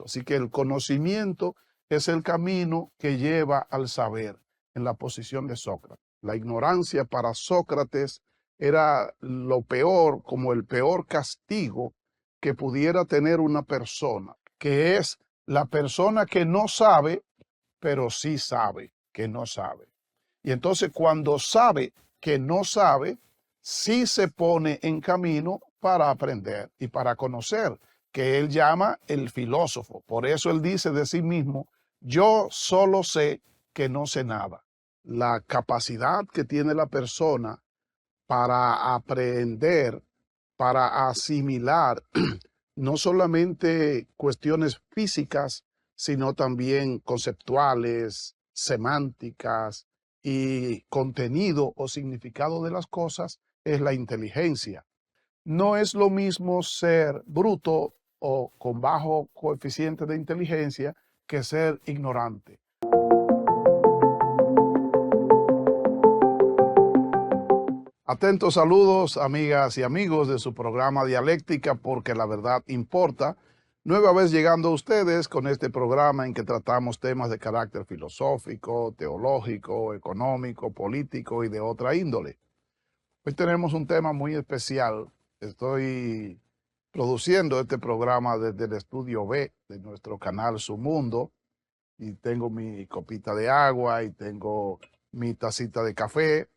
Así que el conocimiento es el camino que lleva al saber en la posición de Sócrates. La ignorancia para Sócrates era lo peor, como el peor castigo que pudiera tener una persona, que es la persona que no sabe, pero sí sabe que no sabe. Y entonces cuando sabe que no sabe, sí se pone en camino para aprender y para conocer, que él llama el filósofo. Por eso él dice de sí mismo, yo solo sé que no sé nada. La capacidad que tiene la persona para aprender, para asimilar no solamente cuestiones físicas, sino también conceptuales, semánticas y contenido o significado de las cosas, es la inteligencia. No es lo mismo ser bruto o con bajo coeficiente de inteligencia que ser ignorante. Atentos saludos, amigas y amigos de su programa Dialéctica, porque la verdad importa. Nueva vez llegando a ustedes con este programa en que tratamos temas de carácter filosófico, teológico, económico, político y de otra índole. Hoy tenemos un tema muy especial. Estoy produciendo este programa desde el estudio B de nuestro canal Su Mundo y tengo mi copita de agua y tengo mi tacita de café,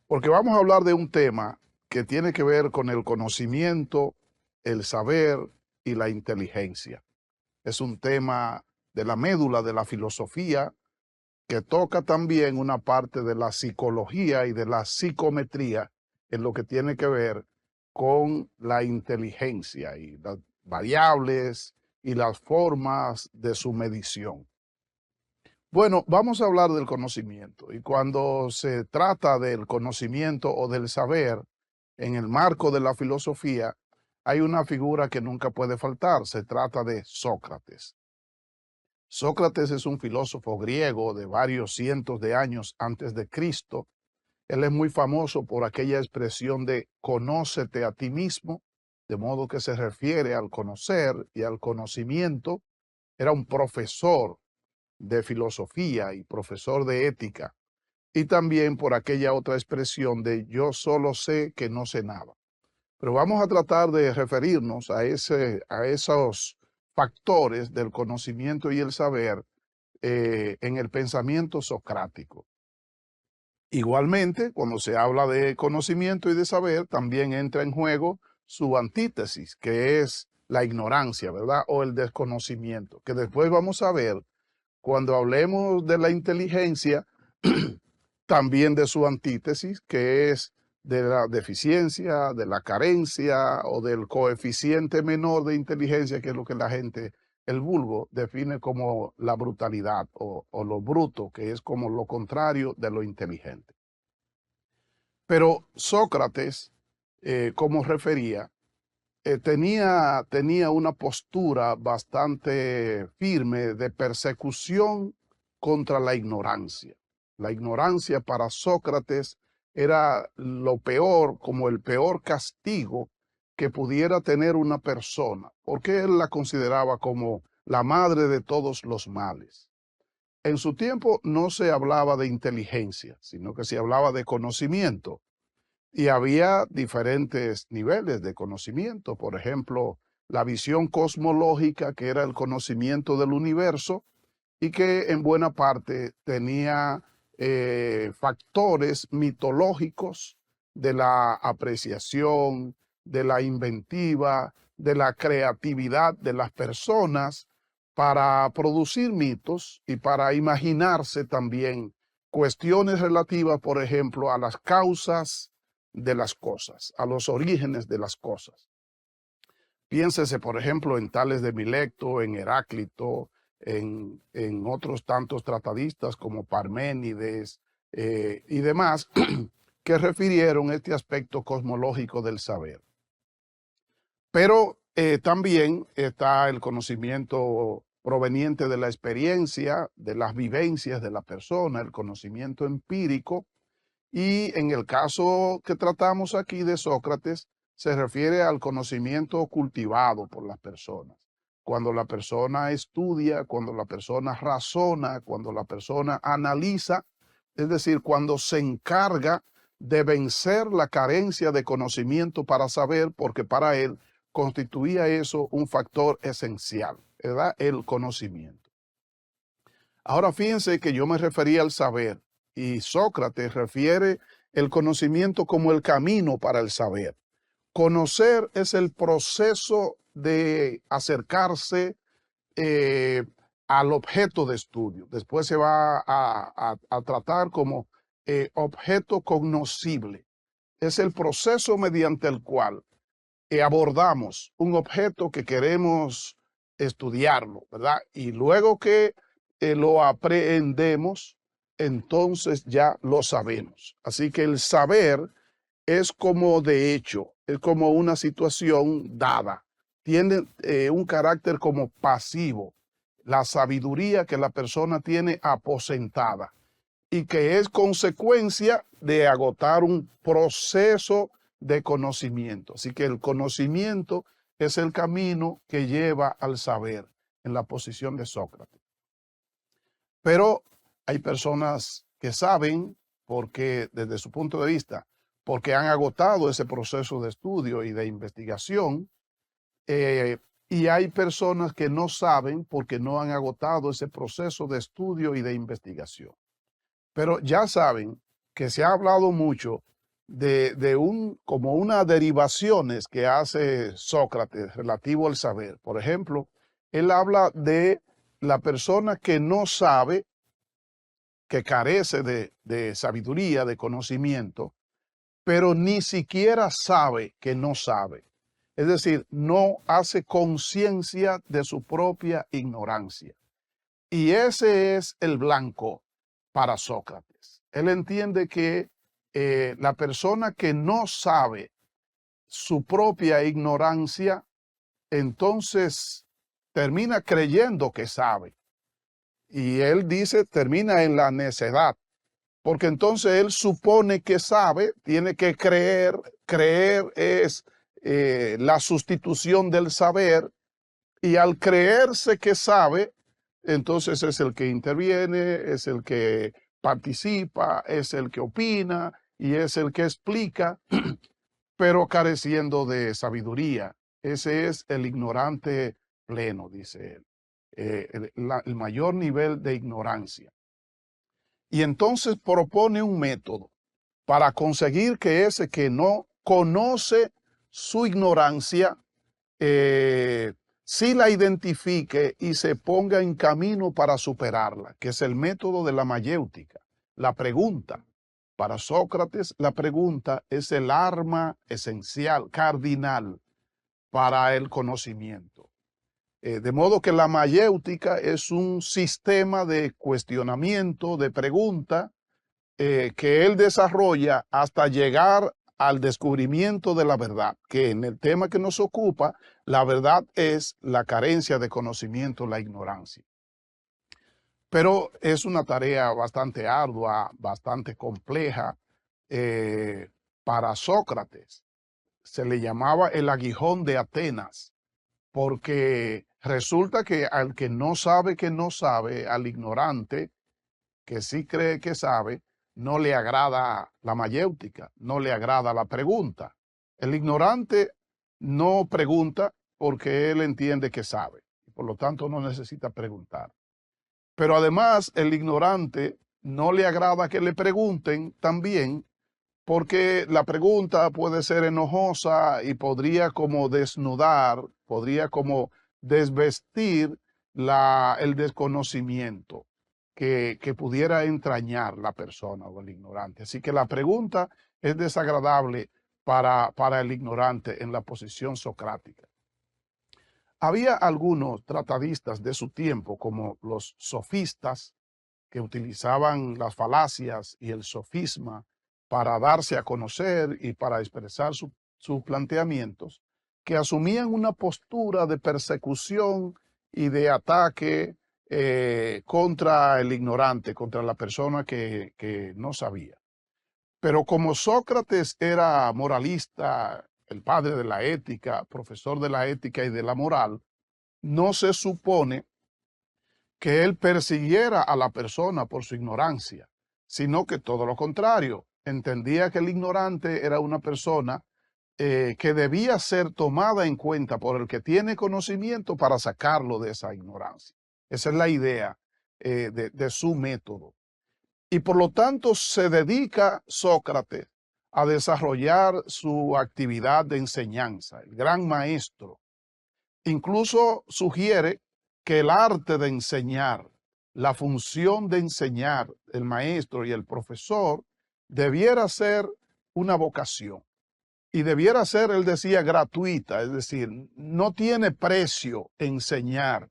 porque vamos a hablar de un tema que tiene que ver con el conocimiento, el saber y la inteligencia. Es un tema de la médula de la filosofía que toca también una parte de la psicología y de la psicometría en lo que tiene que ver con la inteligencia y las variables y las formas de su medición. Bueno, vamos a hablar del conocimiento, y cuando se trata del conocimiento o del saber en el marco de la filosofía, hay una figura que nunca puede faltar. Se trata de Sócrates. Sócrates es un filósofo griego de varios cientos de años antes de Cristo. Él es muy famoso por aquella expresión de conócete a ti mismo, de modo que se refiere al conocer y al conocimiento. Era un profesor de filosofía y profesor de ética, y también por aquella otra expresión de yo solo sé que no sé nada. Pero vamos a tratar de referirnos a esos factores del conocimiento y el saber en el pensamiento socrático. Igualmente, cuando se habla de conocimiento y de saber, también entra en juego su antítesis, que es la ignorancia, ¿verdad? O el desconocimiento, que después vamos a ver cuando hablemos de la inteligencia, también de su antítesis, que es de la deficiencia, de la carencia o del coeficiente menor de inteligencia, que es lo que la gente, el vulgo, define como la brutalidad o lo bruto, que es como lo contrario de lo inteligente. Pero Sócrates, como refería, tenía una postura bastante firme de persecución contra la ignorancia. La ignorancia para Sócrates era lo peor, como el peor castigo que pudiera tener una persona, porque él la consideraba como la madre de todos los males. En su tiempo no se hablaba de inteligencia, sino que se hablaba de conocimiento. Y había diferentes niveles de conocimiento. Por ejemplo, la visión cosmológica, que era el conocimiento del universo y que en buena parte tenía factores mitológicos de la apreciación, de la inventiva, de la creatividad de las personas para producir mitos y para imaginarse también cuestiones relativas, por ejemplo, a las causas de las cosas, a los orígenes de las cosas. Piénsese, por ejemplo, en Tales de Mileto, en Heráclito, en otros tantos tratadistas como Parménides y demás, que refirieron este aspecto cosmológico del saber. Pero también está el conocimiento proveniente de la experiencia, de las vivencias de la persona, el conocimiento empírico. Y en el caso que tratamos aquí de Sócrates, se refiere al conocimiento cultivado por las personas, cuando la persona estudia, cuando la persona razona, cuando la persona analiza, es decir, cuando se encarga de vencer la carencia de conocimiento para saber, porque para él constituía eso un factor esencial, ¿verdad? El conocimiento. Ahora fíjense que yo me refería al saber y Sócrates refiere el conocimiento como el camino para el saber. Conocer es el proceso de acercarse eh, al objeto de estudio. Después se va a tratar como objeto cognoscible. Es el proceso mediante el cual abordamos un objeto que queremos estudiarlo, ¿verdad? Y luego que lo aprendemos, entonces ya lo sabemos. Así que el saber es como de hecho, es como una situación dada, tiene un carácter como pasivo, la sabiduría que la persona tiene aposentada y que es consecuencia de agotar un proceso de conocimiento. Así que el conocimiento es el camino que lleva al saber en la posición de Sócrates. Pero hay personas que saben porque desde su punto de vista, porque han agotado ese proceso de estudio y de investigación, eh, y hay personas que no saben porque no han agotado ese proceso de estudio y de investigación. Pero ya saben que se ha hablado mucho como unas derivaciones que hace Sócrates relativo al saber. Por ejemplo, él habla de la persona que no sabe, que carece de sabiduría, de conocimiento, pero ni siquiera sabe que no sabe. Es decir, no hace conciencia de su propia ignorancia. Y ese es el blanco para Sócrates. Él entiende que la persona que no sabe su propia ignorancia, entonces termina creyendo que sabe. Y él dice, termina en la necedad, porque entonces él supone que sabe, tiene que creer, creer es la sustitución del saber, y al creerse que sabe, entonces es el que interviene, es el que participa, es el que opina y es el que explica, pero careciendo de sabiduría. Ese es el ignorante pleno, dice él, el mayor nivel de ignorancia. Y entonces propone un método para conseguir que ese que no conoce su ignorancia, sí la identifique y se ponga en camino para superarla, que es el método de la mayéutica, la pregunta. Para Sócrates, la pregunta es el arma esencial, cardinal, para el conocimiento. De modo que la mayéutica es un sistema de cuestionamiento, de pregunta, que él desarrolla hasta llegar al descubrimiento de la verdad, que en el tema que nos ocupa, la verdad es la carencia de conocimiento, la ignorancia. Pero es una tarea bastante ardua, bastante compleja para Sócrates. Se le llamaba el aguijón de Atenas, porque resulta que al que no sabe, al ignorante, que sí cree que sabe, no le agrada la mayéutica, no le agrada la pregunta. El ignorante no pregunta porque él entiende que sabe, por lo tanto no necesita preguntar. Pero además el ignorante no le agrada que le pregunten también porque la pregunta puede ser enojosa y podría como desnudar, podría como desvestir el desconocimiento que pudiera entrañar la persona o el ignorante. Así que la pregunta es desagradable para el ignorante en la posición socrática. Había algunos tratadistas de su tiempo, como los sofistas, que utilizaban las falacias y el sofisma para darse a conocer y para expresar sus planteamientos, que asumían una postura de persecución y de ataque contra el ignorante, contra la persona que no sabía. Pero como Sócrates era moralista, el padre de la ética, profesor de la ética y de la moral, no se supone que él persiguiera a la persona por su ignorancia, sino que todo lo contrario, entendía que el ignorante era una persona que debía ser tomada en cuenta por el que tiene conocimiento para sacarlo de esa ignorancia. Esa es la idea de su método. Y por lo tanto se dedica Sócrates a desarrollar su actividad de enseñanza, el gran maestro. Incluso sugiere que el arte de enseñar, la función de enseñar, el maestro y el profesor, debiera ser una vocación. Y debiera ser, él decía, gratuita, es decir, no tiene precio enseñar,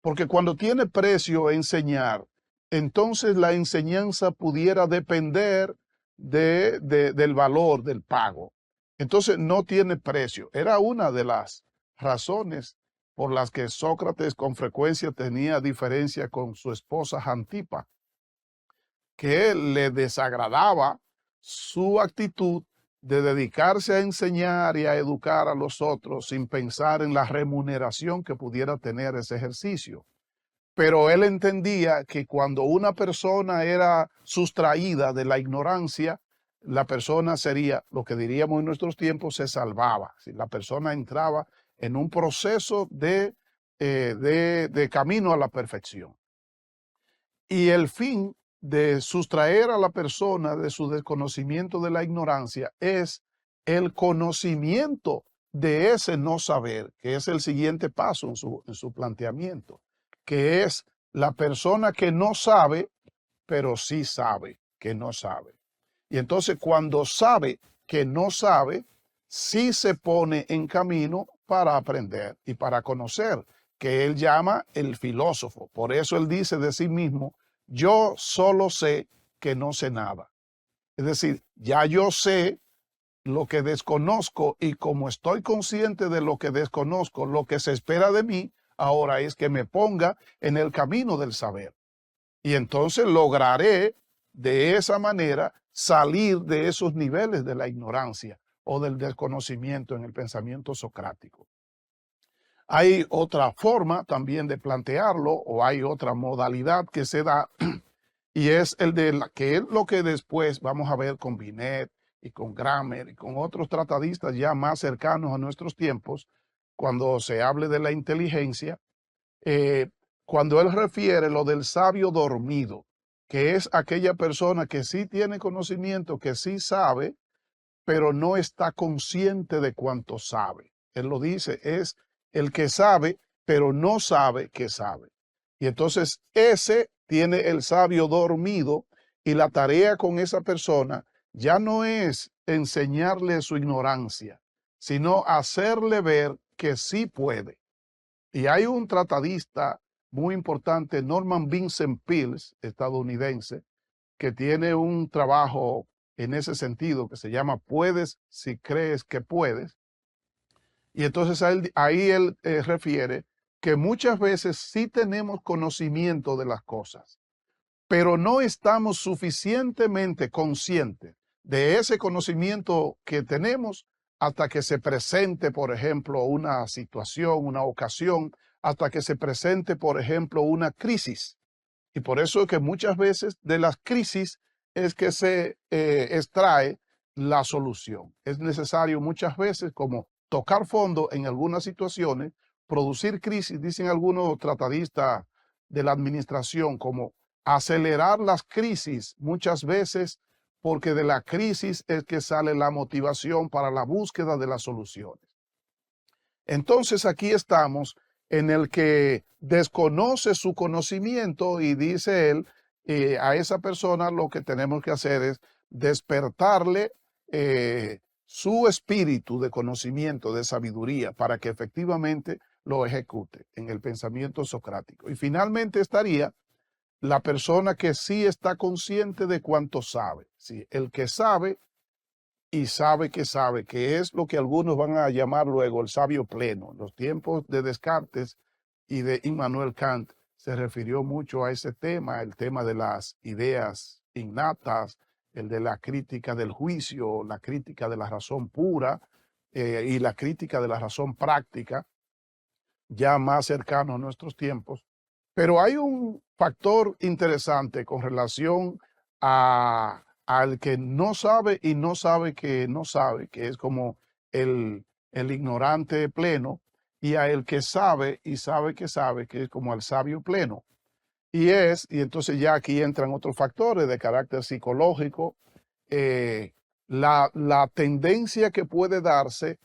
porque cuando tiene precio enseñar, entonces la enseñanza pudiera depender del valor del pago. Entonces no tiene precio. Era una de las razones por las que Sócrates con frecuencia tenía diferencia con su esposa Antipa, que le desagradaba su actitud de dedicarse a enseñar y a educar a los otros sin pensar en la remuneración que pudiera tener ese ejercicio. Pero él entendía que cuando una persona era sustraída de la ignorancia, la persona sería, lo que diríamos en nuestros tiempos, se salvaba. Si la persona entraba en un proceso de camino a la perfección. Y el fin de sustraer a la persona de su desconocimiento de la ignorancia es el conocimiento de ese no saber, que es el siguiente paso en su planteamiento, que es la persona que no sabe, pero sí sabe que no sabe. Y entonces cuando sabe que no sabe, sí se pone en camino para aprender y para conocer, que él llama el filósofo. Por eso él dice de sí mismo, yo solo sé que no sé nada. Es decir, ya yo sé lo que desconozco y como estoy consciente de lo que desconozco, lo que se espera de mí ahora es que me ponga en el camino del saber. Y entonces lograré de esa manera salir de esos niveles de la ignorancia o del desconocimiento en el pensamiento socrático. Hay otra forma también de plantearlo o hay otra modalidad que se da y es el de que es lo que después vamos a ver con Binet y con Grammer y con otros tratadistas ya más cercanos a nuestros tiempos, cuando se hable de la inteligencia, eh, cuando él refiere lo del sabio dormido, que es aquella persona que sí tiene conocimiento, que sí sabe, pero no está consciente de cuánto sabe. Él lo dice, es el que sabe, pero no sabe que sabe. Y entonces ese tiene el sabio dormido y la tarea con esa persona ya no es enseñarle su ignorancia, sino hacerle ver que sí puede. Y hay un tratadista muy importante, Norman Vincent Peale, estadounidense, que tiene un trabajo en ese sentido que se llama Puedes si crees que puedes. Y entonces ahí él refiere que muchas veces sí tenemos conocimiento de las cosas, pero no estamos suficientemente conscientes de ese conocimiento que tenemos hasta que se presente, por ejemplo, una situación, una ocasión, hasta que se presente, por ejemplo, una crisis. Y por eso es que muchas veces de las crisis es que se extrae la solución. Es necesario muchas veces como tocar fondo en algunas situaciones, producir crisis, dicen algunos tratadistas de la administración, como acelerar las crisis muchas veces, porque de la crisis es que sale la motivación para la búsqueda de las soluciones. Entonces aquí estamos en el que desconoce su conocimiento y dice él, a esa persona lo que tenemos que hacer es despertarle su espíritu de conocimiento, de sabiduría, para que efectivamente lo ejecute en el pensamiento socrático. Y finalmente estaría la persona que sí está consciente de cuánto sabe. ¿Sí? El que sabe y sabe, que es lo que algunos van a llamar luego el sabio pleno. En los tiempos de Descartes y de Immanuel Kant se refirió mucho a ese tema, el tema de las ideas innatas, el de la crítica del juicio, la crítica de la razón pura y la crítica de la razón práctica. ya más cercano a nuestros tiempos. Pero hay un factor interesante con relación al que no sabe y no sabe que no sabe, que es como el ignorante pleno, y a el que sabe y sabe, que es como el sabio pleno. Y entonces ya aquí entran otros factores de carácter psicológico, la tendencia que puede darse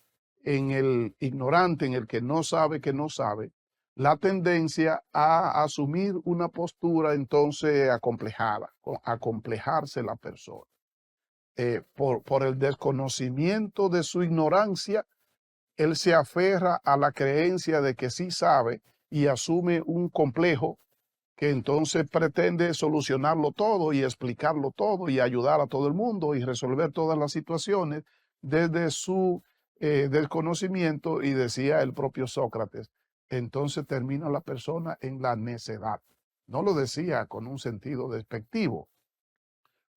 en el ignorante, en el que no sabe, la tendencia a asumir una postura entonces acomplejada, acomplejarse la persona. Por el desconocimiento de su ignorancia, él se aferra a la creencia de que sí sabe y asume un complejo que entonces pretende solucionarlo todo y explicarlo todo y ayudar a todo el mundo y resolver todas las situaciones desde su desconocimiento, y decía el propio Sócrates, entonces termina la persona en la necedad. No lo decía con un sentido despectivo,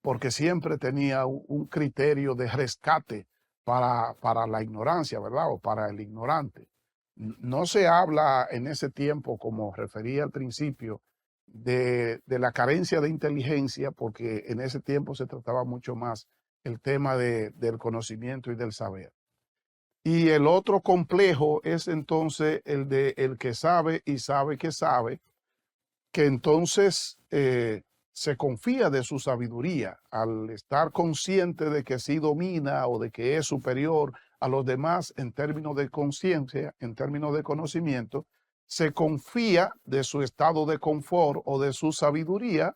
porque siempre tenía un criterio de rescate para la ignorancia, ¿verdad? O para el ignorante. No se habla en ese tiempo, como refería al principio, de la carencia de inteligencia, porque en ese tiempo se trataba mucho más el tema del conocimiento y del saber. Y el otro complejo es entonces el de el que sabe y sabe, que entonces se confía de su sabiduría al estar consciente de que sí domina o de que es superior a los demás en términos de conciencia, en términos de conocimiento, se confía de su estado de confort o de su sabiduría,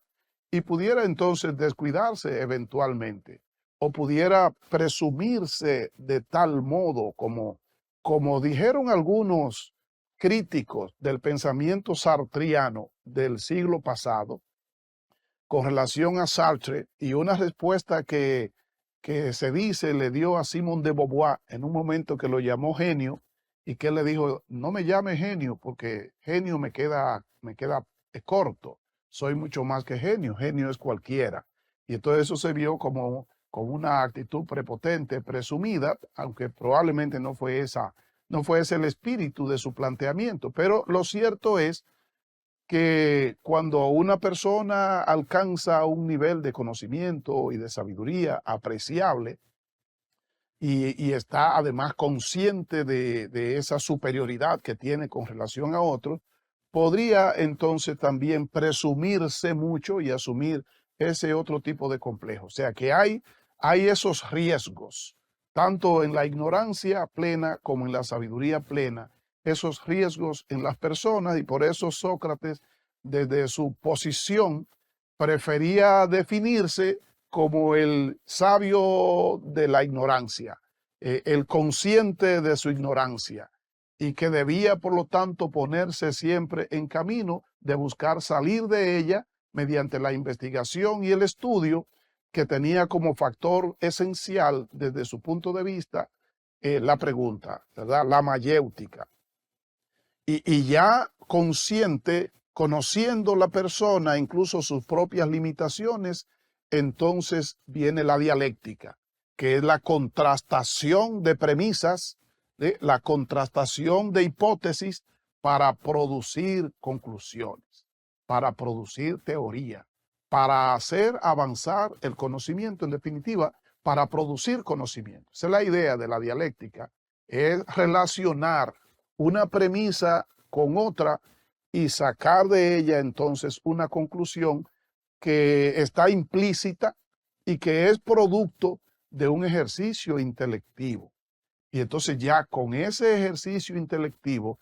y pudiera entonces descuidarse eventualmente o pudiera presumirse de tal modo como dijeron algunos críticos del pensamiento sartriano del siglo pasado con relación a Sartre, y una respuesta que se dice le dio a Simone de Beauvoir en un momento que lo llamó genio, y que él le dijo, no me llame genio porque genio me queda corto, soy mucho más que genio, genio es cualquiera. Y entonces eso se vio como una actitud prepotente, presumida, aunque probablemente no fue ese el espíritu de su planteamiento. Pero lo cierto es que cuando una persona alcanza un nivel de conocimiento y de sabiduría apreciable, y está además consciente de esa superioridad que tiene con relación a otros, podría entonces también presumirse mucho y asumir ese otro tipo de complejo. O sea que hay esos riesgos, tanto en la ignorancia plena como en la sabiduría plena, esos riesgos en las personas, y por eso Sócrates, desde su posición, prefería definirse como el sabio de la ignorancia, el consciente de su ignorancia, y que debía, por lo tanto, ponerse siempre en camino de buscar salir de ella mediante la investigación y el estudio, que tenía como factor esencial desde su punto de vista la pregunta, ¿verdad? La mayéutica. Y ya consciente, conociendo la persona, incluso sus propias limitaciones, entonces viene la dialéctica, que es la contrastación de premisas, la contrastación de hipótesis para producir conclusiones, para producir teoría, para hacer avanzar el conocimiento, en definitiva, para producir conocimiento. Esa es la idea de la dialéctica, es relacionar una premisa con otra y sacar de ella entonces una conclusión que está implícita y que es producto de un ejercicio intelectivo. Y entonces ya con ese ejercicio intelectivo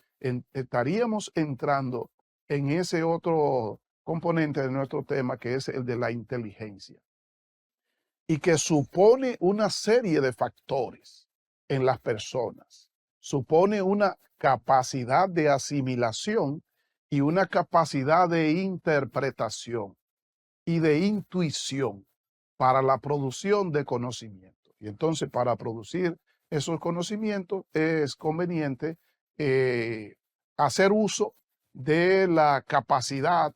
estaríamos entrando en ese otro componente de nuestro tema, que es el de la inteligencia, y que supone una serie de factores en las personas. Supone una capacidad de asimilación y una capacidad de interpretación y de intuición para la producción de conocimiento. Y entonces, para producir esos conocimientos es conveniente hacer uso de la capacidad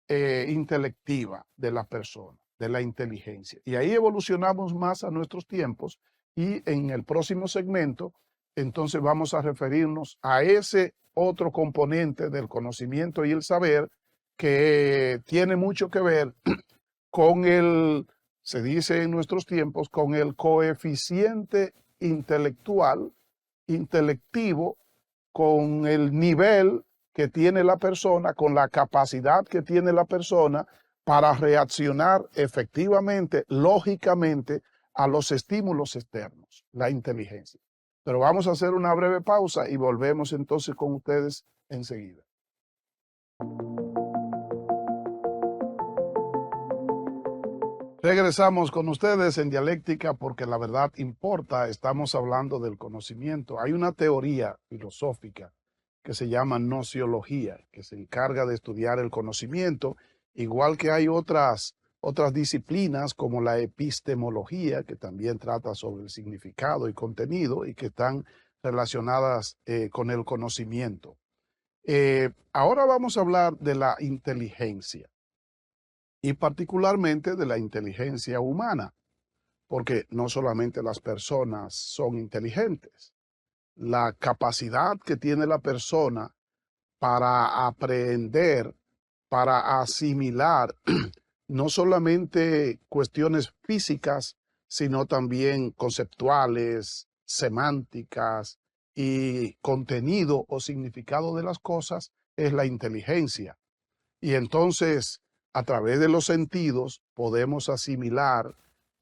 intelectiva de la persona, de la inteligencia. Y ahí evolucionamos más a nuestros tiempos, y en el próximo segmento entonces vamos a referirnos a ese otro componente del conocimiento y el saber que tiene mucho que ver con se dice en nuestros tiempos, con el coeficiente intelectual, intelectivo, con el nivel que tiene la persona, con la capacidad que tiene la persona para reaccionar efectivamente, lógicamente, a los estímulos externos, la inteligencia. Pero vamos a hacer una breve pausa y volvemos entonces con ustedes enseguida. Regresamos con ustedes en Dialéctica porque la verdad importa. Estamos hablando del conocimiento. Hay una teoría filosófica que se llama nociología, que se encarga de estudiar el conocimiento, igual que hay otras disciplinas como la epistemología, que también trata sobre el significado y contenido y que están relacionadas con el conocimiento. Ahora vamos a hablar de la inteligencia y particularmente de la inteligencia humana, porque no solamente las personas son inteligentes, la capacidad que tiene la persona para aprender, para asimilar no solamente cuestiones físicas, sino también conceptuales, semánticas y contenido o significado de las cosas, es la inteligencia. Y entonces, a través de los sentidos, podemos asimilar,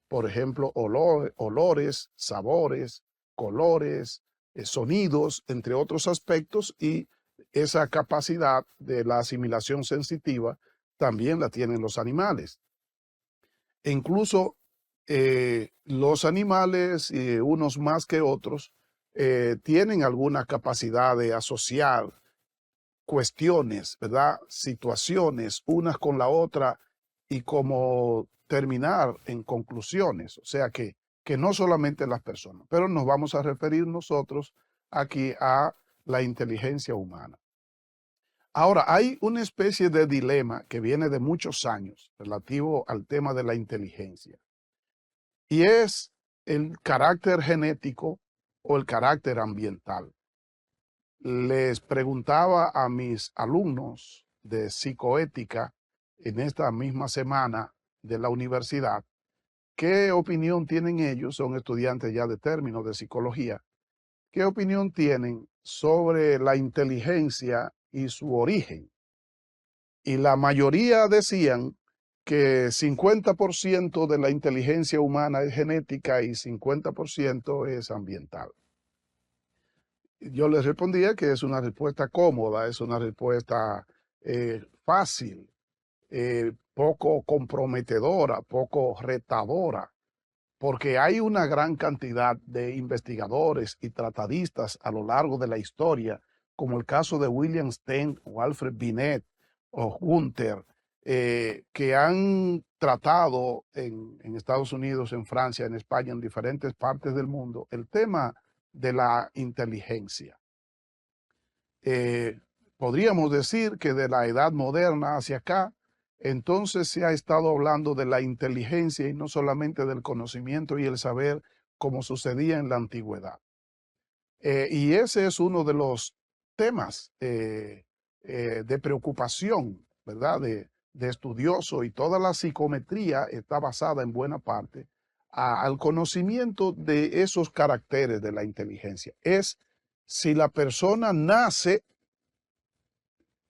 por ejemplo, olores, sabores, colores, sonidos, entre otros aspectos, y esa capacidad de la asimilación sensitiva también la tienen los animales. E incluso los animales, unos más que otros, tienen alguna capacidad de asociar cuestiones, ¿verdad? Situaciones, unas con la otra y como terminar en conclusiones. O sea que no solamente las personas, pero nos vamos a referir nosotros aquí a la inteligencia humana. Ahora, hay una especie de dilema que viene de muchos años relativo al tema de la inteligencia y es el carácter genético o el carácter ambiental. Les preguntaba a mis alumnos de psicoética en esta misma semana de la universidad qué opinión tienen ellos, son estudiantes ya de términos de psicología, qué opinión tienen sobre la inteligencia y su origen. Y la mayoría decían que 50% de la inteligencia humana es genética y 50% es ambiental. Yo les respondía que es una respuesta cómoda, es una respuesta fácil, poco comprometedora, poco retadora, porque hay una gran cantidad de investigadores y tratadistas a lo largo de la historia, como el caso de William Stein o Alfred Binet o Gunther, que han tratado en Estados Unidos, en Francia, en España, en diferentes partes del mundo, el tema de la inteligencia. Podríamos decir que de la edad moderna hacia acá, entonces se ha estado hablando de la inteligencia y no solamente del conocimiento y el saber como sucedía en la antigüedad. Y ese es uno de los temas de preocupación, ¿verdad? De estudioso, y toda la psicometría está basada en buena parte al conocimiento de esos caracteres de la inteligencia. Es si la persona nace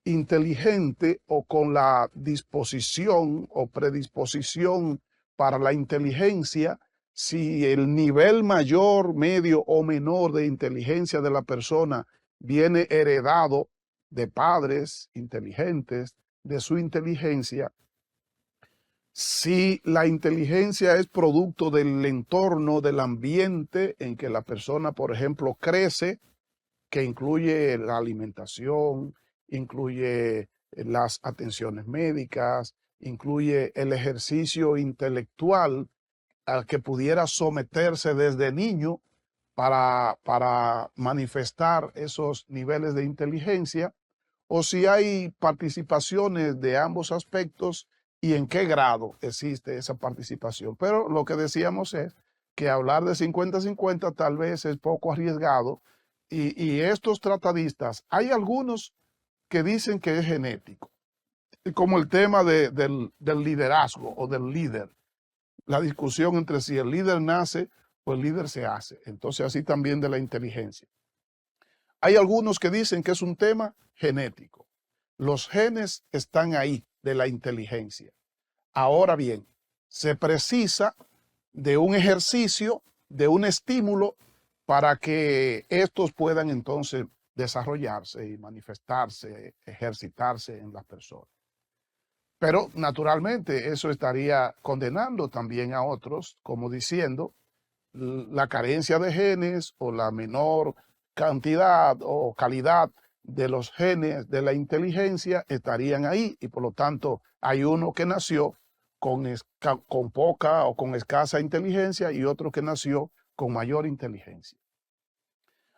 inteligente o con la disposición o predisposición para la inteligencia, si el nivel mayor, medio o menor de inteligencia de la persona viene heredado de padres inteligentes, de su inteligencia, si la inteligencia es producto del entorno, del ambiente en que la persona, por ejemplo, crece, que incluye la alimentación, incluye las atenciones médicas, incluye el ejercicio intelectual al que pudiera someterse desde niño para manifestar esos niveles de inteligencia, o si hay participaciones de ambos aspectos y en qué grado existe esa participación. Pero lo que decíamos es que hablar de 50-50 tal vez es poco arriesgado, y estos tratadistas, hay algunos que dicen que es genético, como el tema del liderazgo o del líder, la discusión entre si el líder nace o el líder se hace. Entonces, así también de la inteligencia. Hay algunos que dicen que es un tema genético. Los genes están ahí de la inteligencia. Ahora bien, se precisa de un ejercicio, de un estímulo para que estos puedan entonces desarrollarse y manifestarse, ejercitarse en las personas. Pero naturalmente eso estaría condenando también a otros, como diciendo la carencia de genes o la menor cantidad o calidad de los genes de la inteligencia estarían ahí, y por lo tanto hay uno que nació con poca o con escasa inteligencia y otro que nació con mayor inteligencia.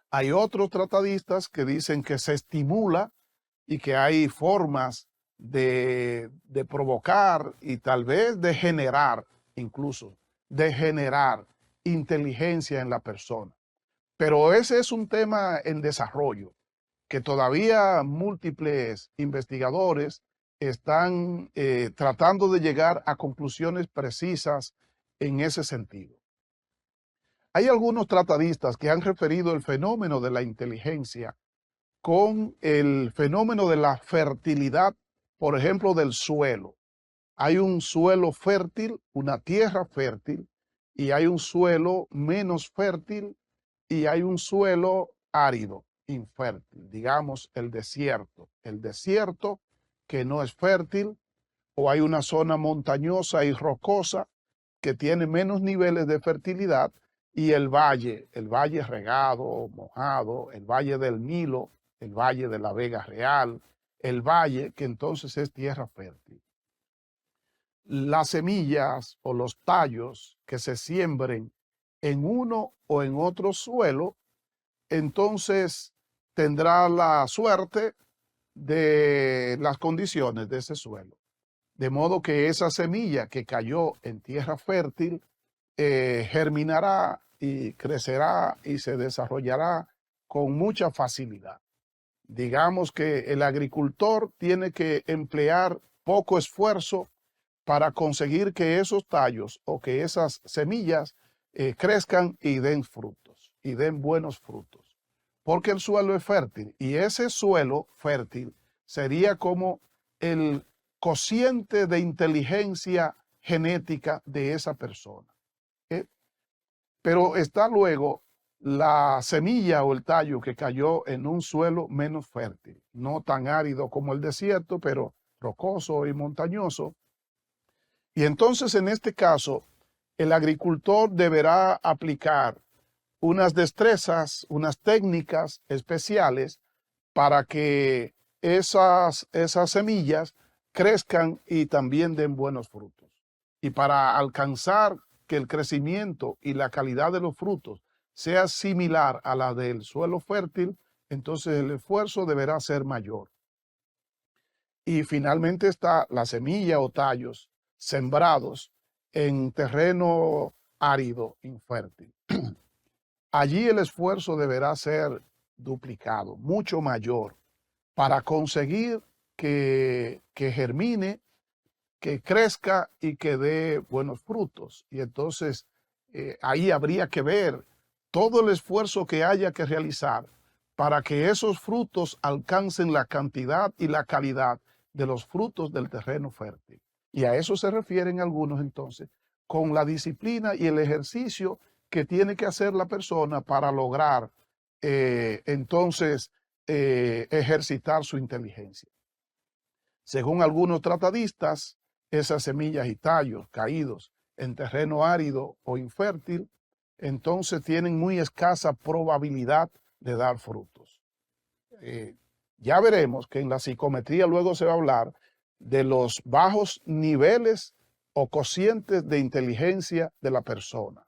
Hay otros tratadistas que dicen que se estimula y que hay formas de provocar y tal vez de generar, incluso de generar inteligencia en la persona. Pero ese es un tema en desarrollo, que todavía múltiples investigadores están tratando de llegar a conclusiones precisas en ese sentido. Hay algunos tratadistas que han referido el fenómeno de la inteligencia con el fenómeno de la fertilidad, por ejemplo, del suelo. Hay un suelo fértil, una tierra fértil, y hay un suelo menos fértil, y hay un suelo árido, infértil, digamos el desierto. El desierto que no es fértil, o hay una zona montañosa y rocosa que tiene menos niveles de fertilidad, y el valle regado, mojado, el valle del Nilo, el valle de la Vega Real, el valle que entonces es tierra fértil. Las semillas o los tallos que se siembren en uno o en otro suelo, entonces tendrá la suerte de las condiciones de ese suelo. De modo que esa semilla que cayó en tierra fértil germinará y crecerá y se desarrollará con mucha facilidad. Digamos que el agricultor tiene que emplear poco esfuerzo para conseguir que esos tallos o que esas semillas crezcan y den frutos, y den buenos frutos. Porque el suelo es fértil, y ese suelo fértil sería como el cociente de inteligencia genética de esa persona. Pero está luego la semilla o el tallo que cayó en un suelo menos fértil, no tan árido como el desierto, pero rocoso y montañoso. Y entonces en este caso, el agricultor deberá aplicar unas destrezas, unas técnicas especiales para que esas semillas crezcan y también den buenos frutos. Y para alcanzar que el crecimiento y la calidad de los frutos sea similar a la del suelo fértil, entonces el esfuerzo deberá ser mayor. Y finalmente está la semilla o tallos sembrados en terreno árido, infértil. Allí el esfuerzo deberá ser duplicado, mucho mayor, para conseguir que germine, que crezca y que dé buenos frutos. Y entonces ahí habría que ver todo el esfuerzo que haya que realizar para que esos frutos alcancen la cantidad y la calidad de los frutos del terreno fértil. Y a eso se refieren algunos entonces, con la disciplina y el ejercicio que tiene que hacer la persona para lograr entonces ejercitar su inteligencia. Según algunos tratadistas, esas semillas y tallos caídos en terreno árido o infértil, entonces tienen muy escasa probabilidad de dar frutos. Ya veremos que en la psicometría luego se va a hablar de los bajos niveles o cocientes de inteligencia de la persona,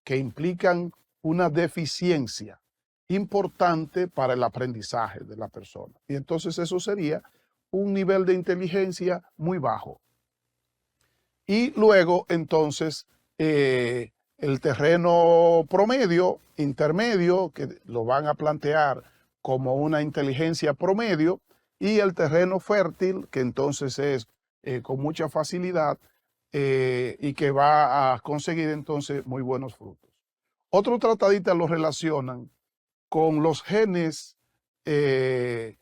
que implican una deficiencia importante para el aprendizaje de la persona. Y entonces eso sería un nivel de inteligencia muy bajo. Y luego entonces el terreno promedio, intermedio, que lo van a plantear como una inteligencia promedio, y el terreno fértil, que entonces es con mucha facilidad y que va a conseguir entonces muy buenos frutos. Otros tratadistas lo relacionan con los genes de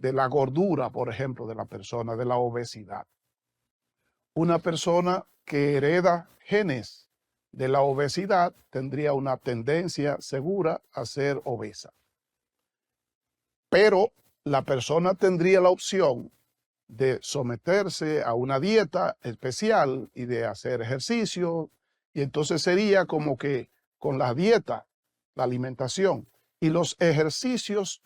la gordura, por ejemplo, de la persona, de la obesidad. Una persona que hereda genes de la obesidad tendría una tendencia segura a ser obesa. Pero la persona tendría la opción de someterse a una dieta especial y de hacer ejercicio, y entonces sería como que con la dieta, la alimentación y los ejercicios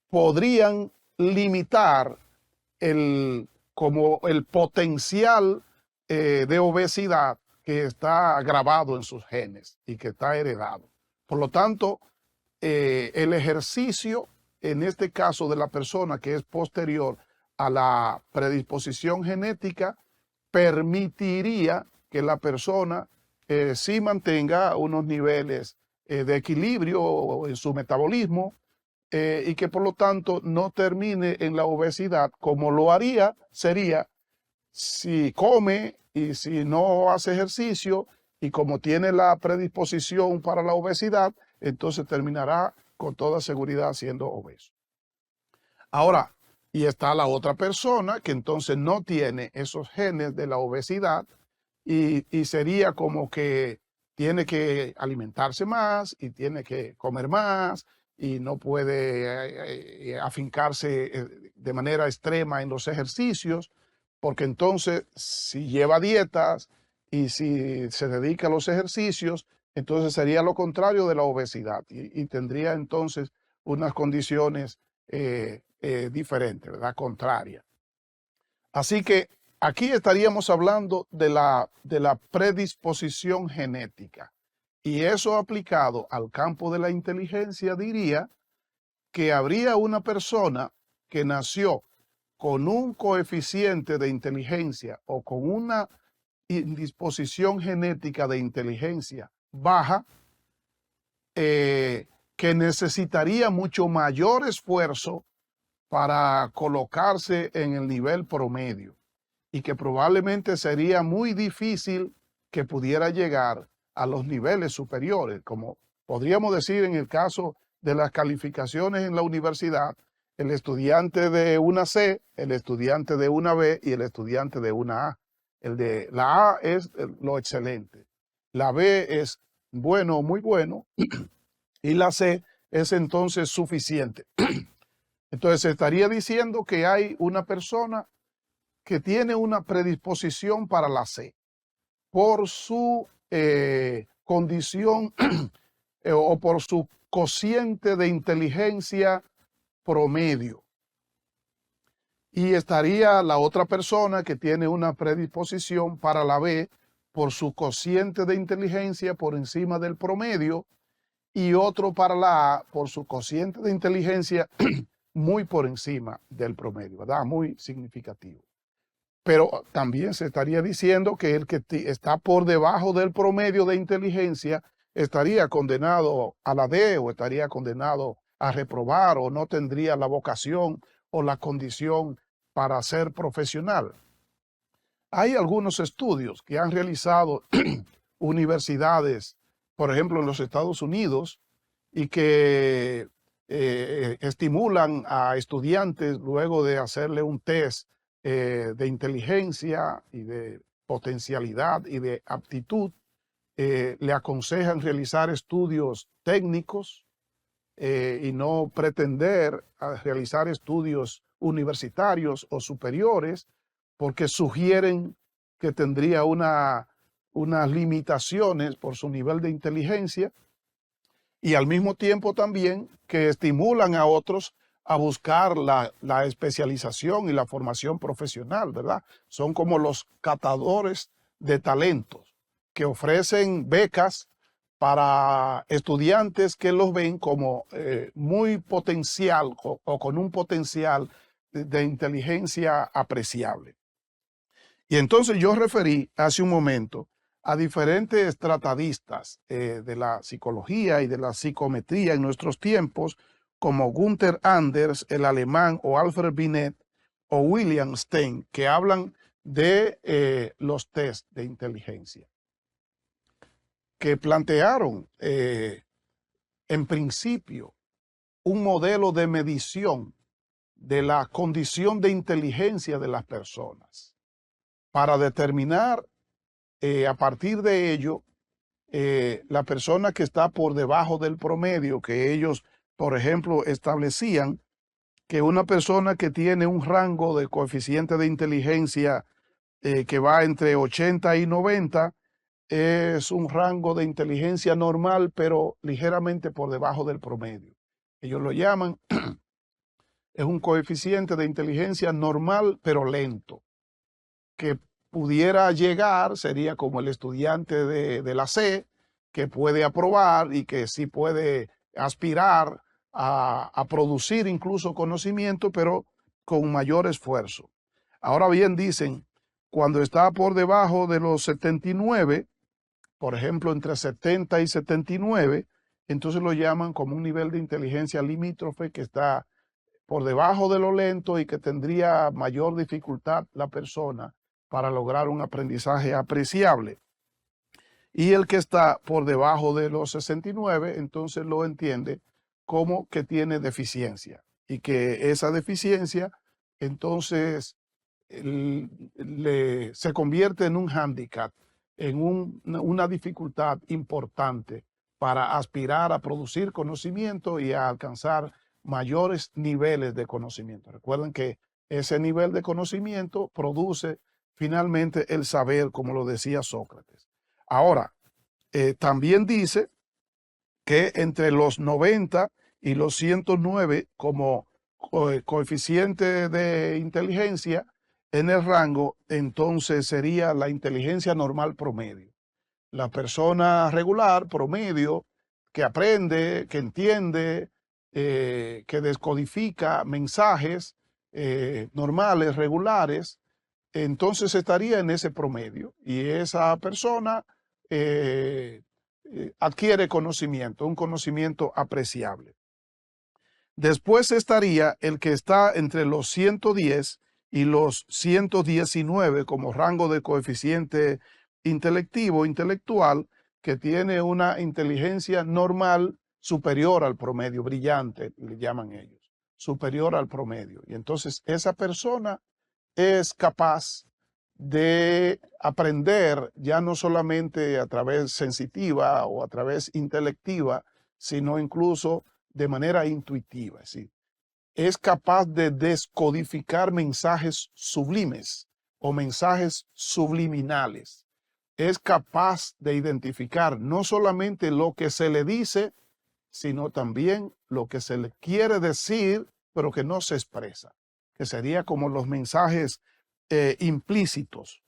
podrían limitar como el potencial de obesidad que está grabado en sus genes y que está heredado. Por lo tanto, el ejercicio, en este caso de la persona que es posterior a la predisposición genética, permitiría que la persona sí mantenga unos niveles de equilibrio en su metabolismo y que por lo tanto no termine en la obesidad, como lo haría sería si come y si no hace ejercicio, y como tiene la predisposición para la obesidad, entonces terminará con toda seguridad siendo obeso. Ahora, y está la otra persona que entonces no tiene esos genes de la obesidad y sería como que tiene que alimentarse más y tiene que comer más y no puede afincarse de manera extrema en los ejercicios, porque entonces si lleva dietas y si se dedica a los ejercicios, entonces sería lo contrario de la obesidad y tendría entonces unas condiciones diferentes, ¿verdad? Contrarias. Así que aquí estaríamos hablando de la predisposición genética. Y eso aplicado al campo de la inteligencia diría que habría una persona que nació con un coeficiente de inteligencia o con una indisposición genética de inteligencia baja, que necesitaría mucho mayor esfuerzo para colocarse en el nivel promedio y que probablemente sería muy difícil que pudiera llegar a los niveles superiores, como podríamos decir en el caso de las calificaciones en la universidad, el estudiante de una C, el estudiante de una B y el estudiante de una A. El de la A es lo excelente, la B es bueno, muy bueno, y la C es entonces suficiente. Entonces se estaría diciendo que hay una persona que tiene una predisposición para la C por su condición o por su cociente de inteligencia promedio. Y estaría la otra persona que tiene una predisposición para la B por su cociente de inteligencia por encima del promedio, y otro para la A por su cociente de inteligencia muy por encima del promedio, ¿verdad? Muy significativo. Pero también se estaría diciendo que el que está por debajo del promedio de inteligencia estaría condenado a la D o estaría condenado a reprobar o no tendría la vocación o la condición para ser profesional. Hay algunos estudios que han realizado universidades, por ejemplo, en los Estados Unidos, y que estimulan a estudiantes luego de hacerle un test de inteligencia y de potencialidad y de aptitud, le aconsejan realizar estudios técnicos y no pretender a realizar estudios universitarios o superiores, porque sugieren que tendría unas limitaciones por su nivel de inteligencia, y al mismo tiempo también que estimulan a otros a buscar la especialización y la formación profesional, ¿verdad? Son como los catadores de talentos que ofrecen becas para estudiantes que los ven como muy potencial o con un potencial de inteligencia apreciable. Y entonces yo referí hace un momento a diferentes tratadistas de la psicología y de la psicometría en nuestros tiempos, como Gunther Anders, el alemán, o Alfred Binet, o William Stein, que hablan de los test de inteligencia, que plantearon en principio un modelo de medición de la condición de inteligencia de las personas para determinar a partir de ello la persona que está por debajo del promedio, que ellos, por ejemplo, establecían que una persona que tiene un rango de coeficiente de inteligencia que va entre 80 y 90 es un rango de inteligencia normal, pero ligeramente por debajo del promedio. Ellos lo llaman, es un coeficiente de inteligencia normal, pero lento, que pudiera llegar, sería como el estudiante de la C, que puede aprobar y que sí puede aspirar a producir incluso conocimiento, pero con mayor esfuerzo. Ahora bien, dicen, cuando está por debajo de los 79, por ejemplo, entre 70 y 79, entonces lo llaman como un nivel de inteligencia limítrofe que está por debajo de lo lento y que tendría mayor dificultad la persona para lograr un aprendizaje apreciable. Y el que está por debajo de los 69, entonces lo entiende como que tiene deficiencia y que esa deficiencia entonces se convierte en un hándicap, en una dificultad importante para aspirar a producir conocimiento y a alcanzar mayores niveles de conocimiento. Recuerden que ese nivel de conocimiento produce finalmente el saber, como lo decía Sócrates. Ahora, también dice que entre los 90 y los 109 como coeficiente de inteligencia en el rango, entonces sería la inteligencia normal promedio. La persona regular promedio que aprende, que entiende, que descodifica mensajes normales, regulares, entonces estaría en ese promedio y esa persona adquiere conocimiento, un conocimiento apreciable. Después estaría el que está entre los 110 y los 119 como rango de coeficiente intelectual, que tiene una inteligencia normal superior al promedio, brillante, le llaman ellos, superior al promedio. Y entonces esa persona es capaz de aprender ya no solamente a través sensitiva o a través intelectiva, sino incluso de manera intuitiva. Es decir, es capaz de descodificar mensajes sublimes o mensajes subliminales. Es capaz de identificar no solamente lo que se le dice, sino también lo que se le quiere decir, pero que no se expresa, que sería como los mensajes implícitos.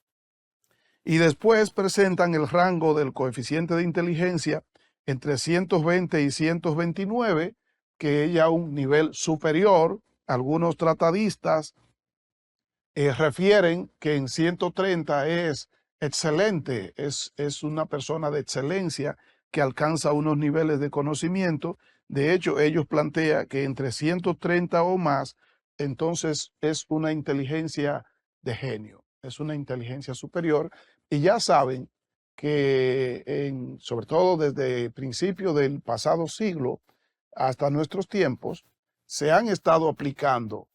Y después presentan el rango del coeficiente de inteligencia entre 120 y 129, que es ya un nivel superior. Algunos tratadistas refieren que en 130 es excelente, es una persona de excelencia que alcanza unos niveles de conocimiento. De hecho, ellos plantean que entre 130 o más, entonces es una inteligencia de genio, es una inteligencia superior. Y ya saben que sobre todo desde el principio del pasado siglo hasta nuestros tiempos, se han estado aplicando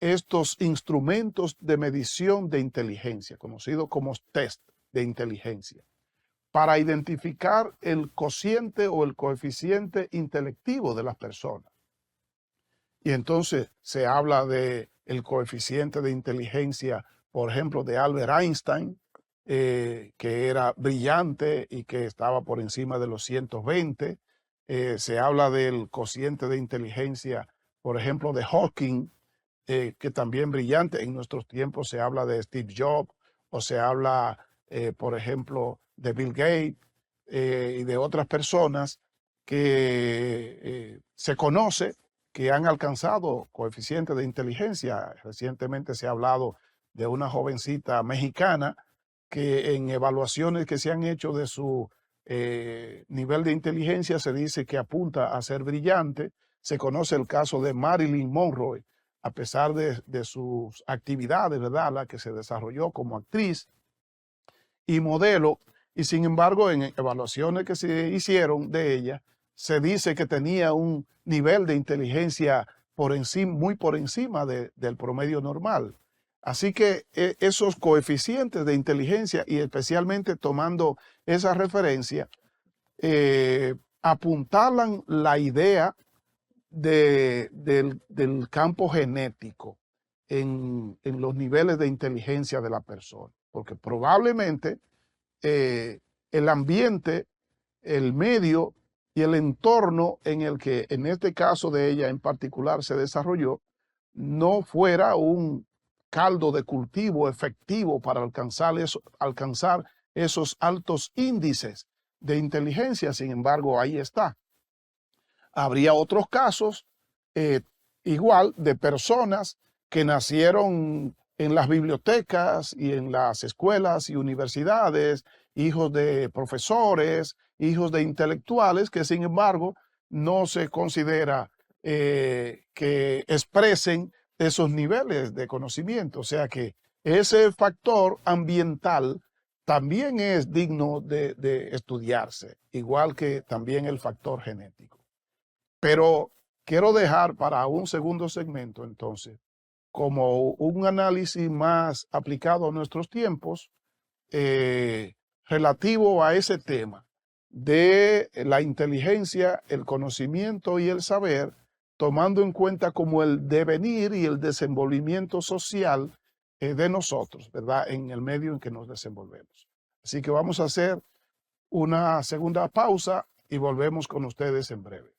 estos instrumentos de medición de inteligencia, conocidos como test de inteligencia, para identificar el cociente o el coeficiente intelectivo de las personas. Y entonces se habla de el coeficiente de inteligencia, por ejemplo, de Albert Einstein, que era brillante y que estaba por encima de los 120. Se habla del cociente de inteligencia, por ejemplo, de Hawking, que también brillante. En nuestros tiempos se habla de Steve Jobs o se habla, por ejemplo, de Bill Gates y de otras personas que se conoce que han alcanzado coeficientes de inteligencia. Recientemente se ha hablado de una jovencita mexicana que en evaluaciones que se han hecho de su nivel de inteligencia se dice que apunta a ser brillante. Se conoce el caso de Marilyn Monroe, a pesar de sus actividades, ¿verdad?, la que se desarrolló como actriz y modelo, y sin embargo en evaluaciones que se hicieron de ella, se dice que tenía un nivel de inteligencia muy por encima del promedio normal. Así que esos coeficientes de inteligencia, y especialmente tomando esa referencia, apuntalan la idea del campo genético en los niveles de inteligencia de la persona, porque probablemente el ambiente, el medio y el entorno en el que en este caso de ella en particular se desarrolló no fuera un caldo de cultivo efectivo para alcanzar esos altos índices de inteligencia. Sin embargo, ahí está. Habría otros casos igual de personas que nacieron en las bibliotecas y en las escuelas y universidades, hijos de profesores, hijos de intelectuales, que sin embargo no se considera que expresen esos niveles de conocimiento. O sea que ese factor ambiental también es digno de estudiarse, igual que también el factor genético. Pero quiero dejar para un segundo segmento, entonces, como un análisis más aplicado a nuestros tiempos, relativo a ese tema de la inteligencia, el conocimiento y el saber, tomando en cuenta como el devenir y el desenvolvimiento social de nosotros, ¿verdad?, en el medio en que nos desenvolvemos. Así que vamos a hacer una segunda pausa y volvemos con ustedes en breve.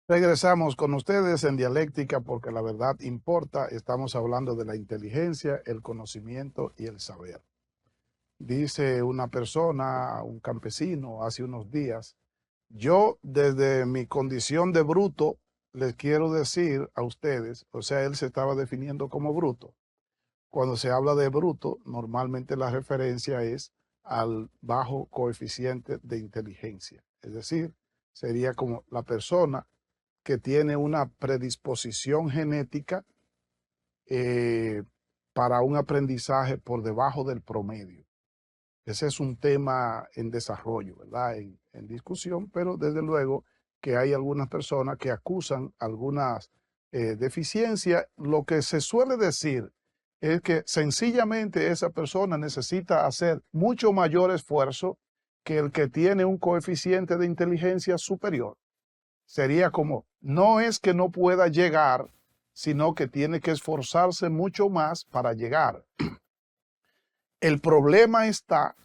Regresamos con ustedes en Dialéctica porque la verdad importa. Estamos hablando de la inteligencia, el conocimiento y el saber. Dice una persona, un campesino, hace unos días, yo desde mi condición de bruto les quiero decir a ustedes, o sea, él se estaba definiendo como bruto. Cuando se habla de bruto, normalmente la referencia es al bajo coeficiente de inteligencia. Es decir, sería como la persona que tiene una predisposición genética para un aprendizaje por debajo del promedio. Ese es un tema en desarrollo, ¿verdad?, en discusión, pero desde luego que hay algunas personas que acusan algunas deficiencias. Lo que se suele decir es que sencillamente esa persona necesita hacer mucho mayor esfuerzo que el que tiene un coeficiente de inteligencia superior. Sería como, no es que no pueda llegar, sino que tiene que esforzarse mucho más para llegar. El problema está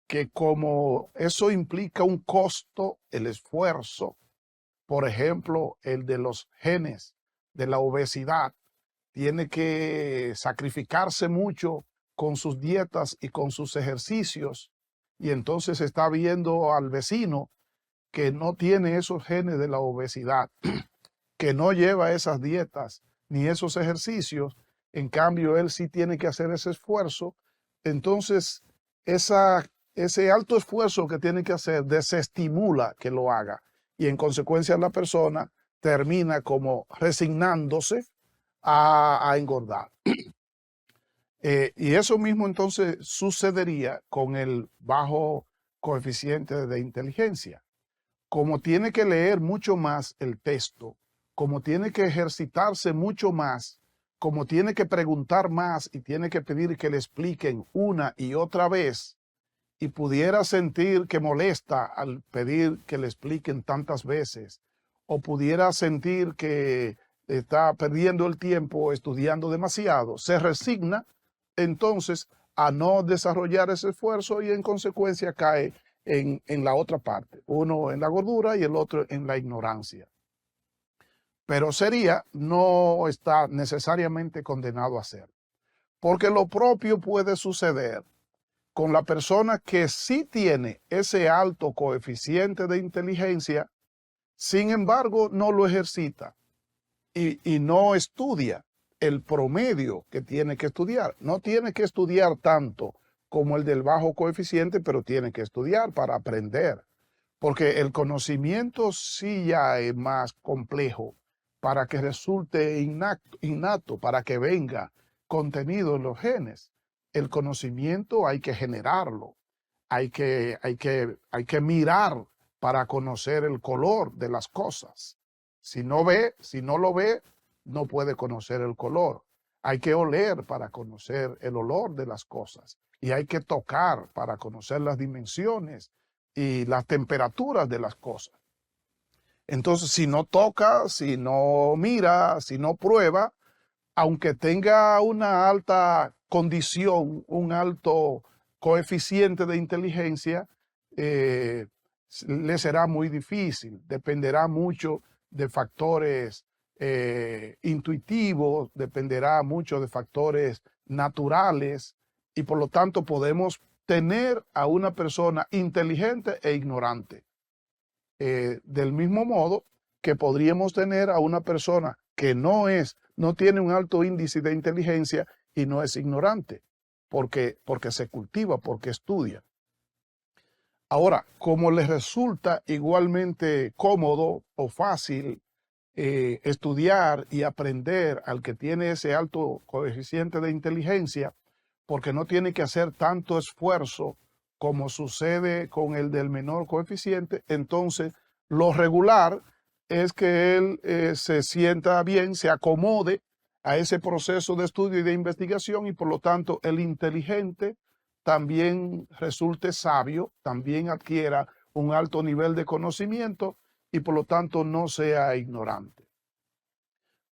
que como eso implica un costo, el esfuerzo, por ejemplo, el de los genes de la obesidad, tiene que sacrificarse mucho con sus dietas y con sus ejercicios, y entonces está viendo al vecino que no tiene esos genes de la obesidad, que no lleva esas dietas ni esos ejercicios, en cambio él sí tiene que hacer ese esfuerzo. Entonces ese alto esfuerzo que tiene que hacer desestimula que lo haga, y en consecuencia la persona termina como resignándose a engordar. Y eso mismo entonces sucedería con el bajo coeficiente de inteligencia. Como tiene que leer mucho más el texto, como tiene que ejercitarse mucho más, como tiene que preguntar más y tiene que pedir que le expliquen una y otra vez, y pudiera sentir que molesta al pedir que le expliquen tantas veces, o pudiera sentir que está perdiendo el tiempo estudiando demasiado, se resigna entonces a no desarrollar ese esfuerzo y en consecuencia cae en la otra parte, uno en la gordura y el otro en la ignorancia. Pero no está necesariamente condenado a hacerlo, porque lo propio puede suceder con la persona que sí tiene ese alto coeficiente de inteligencia, sin embargo no lo ejercita. y no estudia el promedio que tiene que estudiar. No tiene que estudiar tanto como el del bajo coeficiente, pero tiene que estudiar para aprender. Porque el conocimiento sí ya es más complejo para que resulte innato, para que venga contenido en los genes. El conocimiento hay que generarlo, hay que mirar para conocer el color de las cosas. Si no lo ve, no puede conocer el color. Hay que oler para conocer el olor de las cosas. Y hay que tocar para conocer las dimensiones y las temperaturas de las cosas. Entonces, si no toca, si no mira, si no prueba, aunque tenga una alta condición, un alto coeficiente de inteligencia, eh, le será muy difícil. Dependerá mucho de factores intuitivos, dependerá mucho de factores naturales y por lo tanto podemos tener a una persona inteligente e ignorante. Del mismo modo que podríamos tener a una persona que no tiene un alto índice de inteligencia y no es ignorante, porque se cultiva, porque estudia. Ahora, como les resulta igualmente cómodo o fácil estudiar y aprender al que tiene ese alto coeficiente de inteligencia, porque no tiene que hacer tanto esfuerzo como sucede con el del menor coeficiente, entonces lo regular es que él se sienta bien, se acomode a ese proceso de estudio y de investigación y por lo tanto el inteligente también resulte sabio, también adquiera un alto nivel de conocimiento y por lo tanto no sea ignorante.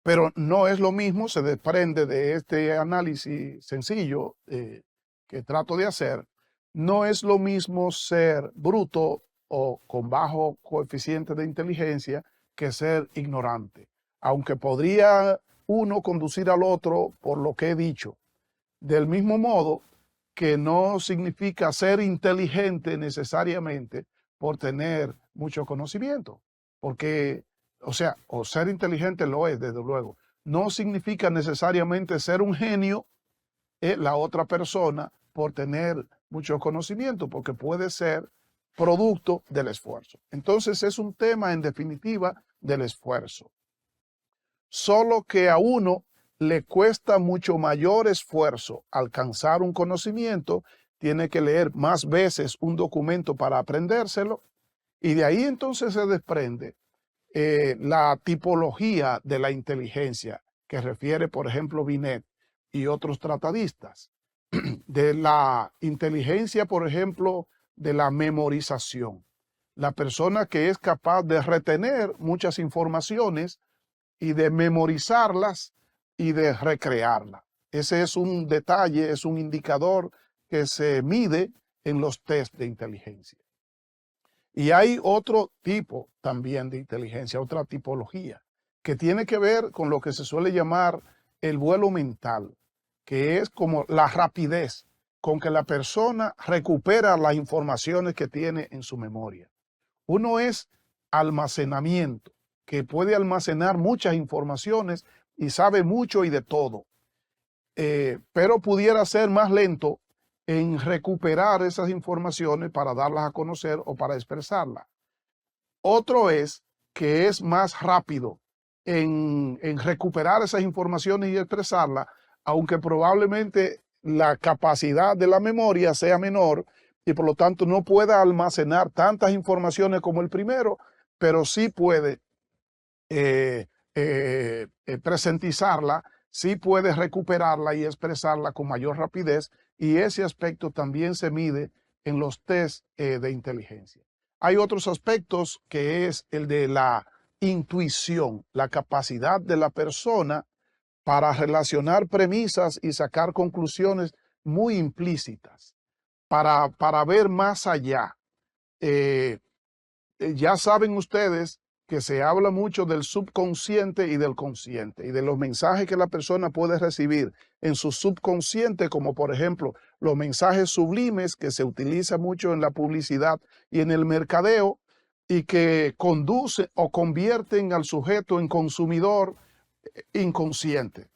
Pero no es lo mismo, se desprende de este análisis sencillo que trato de hacer, no es lo mismo ser bruto o con bajo coeficiente de inteligencia que ser ignorante, aunque podría uno conducir al otro por lo que he dicho. Del mismo modo que no significa ser inteligente necesariamente por tener mucho conocimiento, porque, o ser inteligente lo es, desde luego, no significa necesariamente ser un genio la otra persona por tener mucho conocimiento, porque puede ser producto del esfuerzo. Entonces es un tema en definitiva del esfuerzo. Solo que a uno le cuesta mucho mayor esfuerzo alcanzar un conocimiento, tiene que leer más veces un documento para aprendérselo, y de ahí entonces se desprende la tipología de la inteligencia que refiere, por ejemplo, Binet y otros tratadistas, de la inteligencia, por ejemplo, de la memorización. La persona que es capaz de retener muchas informaciones y de memorizarlas y de recrearlas. Ese es un detalle, es un indicador que se mide en los test de inteligencia. Y hay otro tipo también de inteligencia, otra tipología, que tiene que ver con lo que se suele llamar el vuelo mental, que es como la rapidez con que la persona recupera las informaciones que tiene en su memoria. Uno es almacenamiento, que puede almacenar muchas informaciones y sabe mucho y de todo, pero pudiera ser más lento en recuperar esas informaciones para darlas a conocer o para expresarlas. Otro es que es más rápido en recuperar esas informaciones y expresarlas, aunque probablemente la capacidad de la memoria sea menor y por lo tanto no pueda almacenar tantas informaciones como el primero, pero sí puede presentizarla, sí puede recuperarla y expresarla con mayor rapidez, y ese aspecto también se mide en los test de inteligencia. Hay otros aspectos que es el de la intuición, la capacidad de la persona para relacionar premisas y sacar conclusiones muy implícitas, para ver más allá. Ya saben ustedes que se habla mucho del subconsciente y del consciente y de los mensajes que la persona puede recibir en su subconsciente, como por ejemplo los mensajes sublimes que se utilizan mucho en la publicidad y en el mercadeo y que conducen o convierten al sujeto en consumidor inconsciente.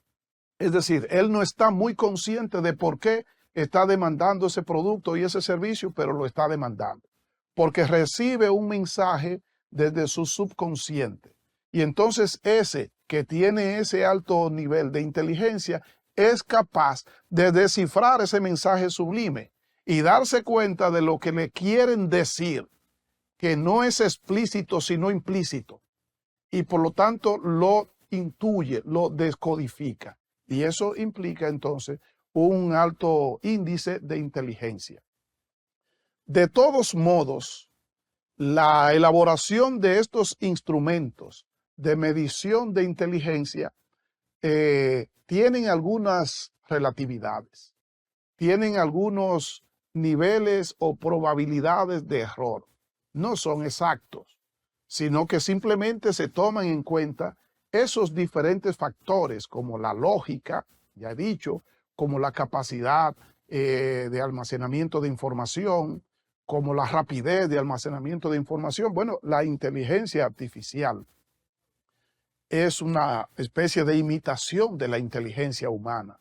Es decir, él no está muy consciente de por qué está demandando ese producto y ese servicio, pero lo está demandando. Porque recibe un mensaje desde su subconsciente. Y entonces ese que tiene ese alto nivel de inteligencia es capaz de descifrar ese mensaje sublime y darse cuenta de lo que le quieren decir, que no es explícito sino implícito. Y por lo tanto lo intuye, lo descodifica. Y eso implica entonces un alto índice de inteligencia. De todos modos, la elaboración de estos instrumentos de medición de inteligencia tienen algunas relatividades, tienen algunos niveles o probabilidades de error. No son exactos, sino que simplemente se toman en cuenta esos diferentes factores como la lógica, ya he dicho, como la capacidad de almacenamiento de información, como la rapidez de almacenamiento de información. Bueno, la inteligencia artificial es una especie de imitación de la inteligencia humana.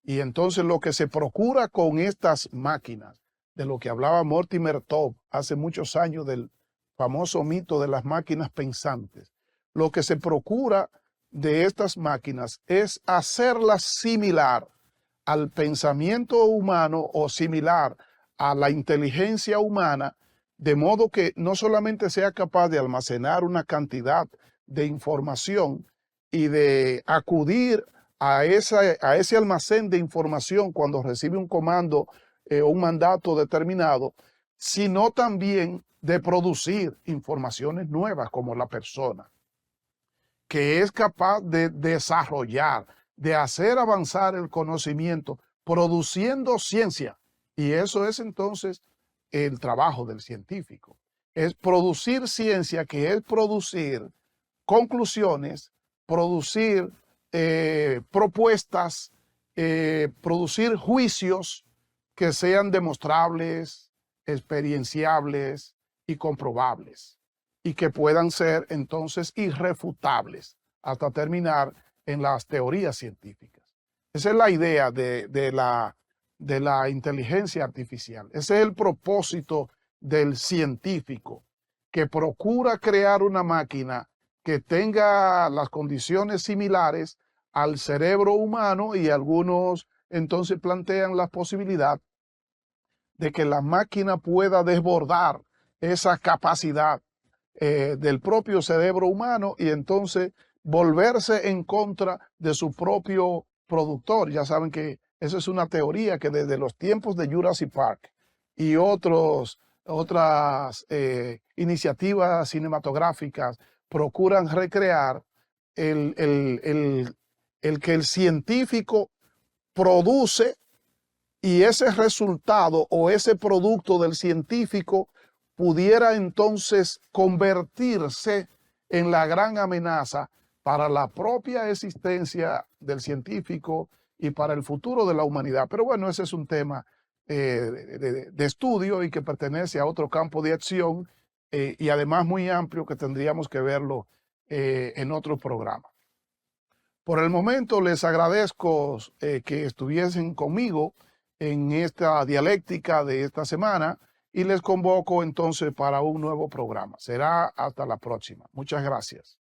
Y entonces lo que se procura con estas máquinas, de lo que hablaba Mortimer Todd hace muchos años del famoso mito de las máquinas pensantes, lo que se procura de estas máquinas es hacerlas similar al pensamiento humano o similar a la inteligencia humana, de modo que no solamente sea capaz de almacenar una cantidad de información y de acudir a ese almacén de información cuando recibe un comando o un mandato determinado, sino también de producir informaciones nuevas como la persona, que es capaz de desarrollar, de hacer avanzar el conocimiento, produciendo ciencia. Y eso es entonces el trabajo del científico. Es producir ciencia, que es producir conclusiones, producir propuestas, producir juicios que sean demostrables, experienciables y comprobables, y que puedan ser entonces irrefutables hasta terminar en las teorías científicas. Esa es la idea de la inteligencia artificial. Ese es el propósito del científico, que procura crear una máquina que tenga las condiciones similares al cerebro humano, y algunos entonces plantean la posibilidad de que la máquina pueda desbordar esa capacidad del propio cerebro humano y entonces volverse en contra de su propio productor. Ya saben que esa es una teoría que desde los tiempos de Jurassic Park y otras iniciativas cinematográficas procuran recrear el que el científico produce y ese resultado o ese producto del científico pudiera entonces convertirse en la gran amenaza para la propia existencia del científico y para el futuro de la humanidad. Pero bueno, ese es un tema de estudio y que pertenece a otro campo de acción y además muy amplio, que tendríamos que verlo en otro programa. Por el momento les agradezco que estuviesen conmigo en esta dialéctica de esta semana y les convoco entonces para un nuevo programa. Será hasta la próxima. Muchas gracias.